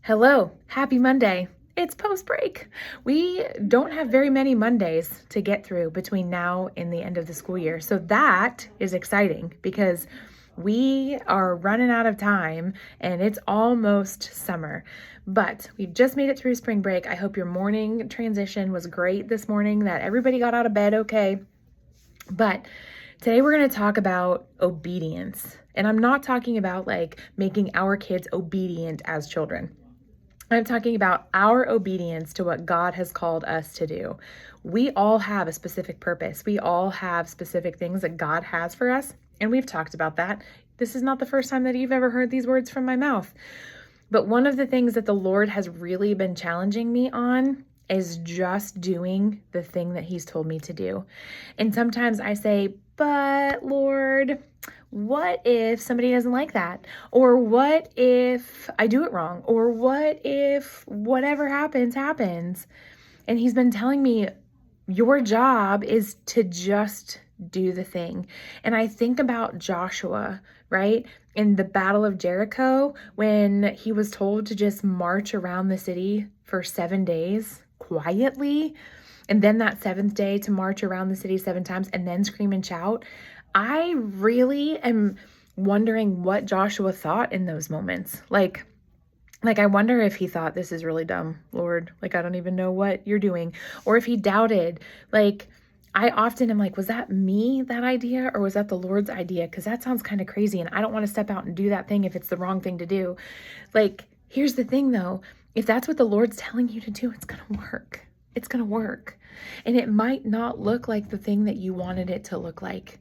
Hello, happy Monday. It's post break. We don't have very many Mondays to get through between now and the end of the school year. So that is exciting because we are running out of time and it's almost summer. But we've just made it through spring break. I hope your morning transition was great this morning, that everybody got out of bed okay. But today we're going to talk about obedience. And I'm not talking about like making our kids obedient as children. I'm talking about our obedience to what God has called us to do. We all have a specific purpose. We all have specific things that God has for us, and we've talked about that. This is not the first time that you've ever heard these words from my mouth. But one of the things that the Lord has really been challenging me on is just doing the thing that He's told me to do. And sometimes I say, but Lord, what if somebody doesn't like that? Or what if I do it wrong? Or what if whatever happens, happens? And He's been telling me, your job is to just do the thing. And I think about Joshua, right? In the Battle of Jericho, when he was told to just march around the city for 7 days quietly, and then that seventh day to march around the city 7 times and then scream and shout. I really am wondering what Joshua thought in those moments. Like I wonder if he thought, this is really dumb, Lord. Like, I don't even know what you're doing. Or if he doubted. Like, I often am like, was that me, that idea? Or was that the Lord's idea? Because that sounds kind of crazy. And I don't want to step out and do that thing if it's the wrong thing to do. Like, here's the thing though. If that's what the Lord's telling you to do, it's going to work. It's going to work. And it might not look like the thing that you wanted it to look like,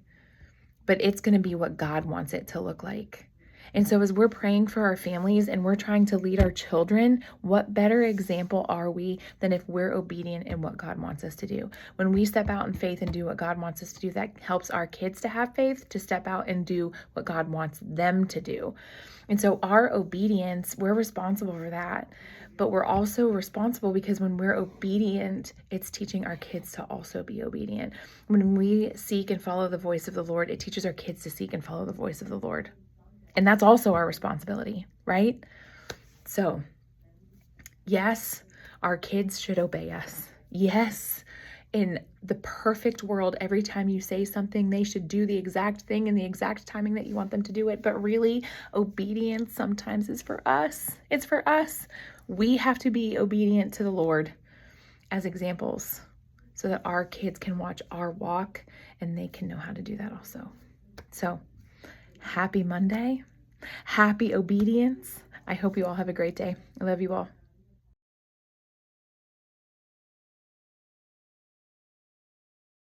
but it's going to be what God wants it to look like. And so as we're praying for our families and we're trying to lead our children, what better example are we than if we're obedient in what God wants us to do? When we step out in faith and do what God wants us to do, that helps our kids to have faith to step out and do what God wants them to do. And so our obedience, we're responsible for that. But we're also responsible because when we're obedient, it's teaching our kids to also be obedient. When we seek and follow the voice of the Lord, it teaches our kids to seek and follow the voice of the Lord. And that's also our responsibility, right? So, yes, our kids should obey us. Yes, in the perfect world, every time you say something, they should do the exact thing in the exact timing that you want them to do it. But really, obedience sometimes is for us. It's for us. We have to be obedient to the Lord as examples so that our kids can watch our walk and they can know how to do that also. So, happy Monday. Happy obedience. I hope you all have a great day. I love you all.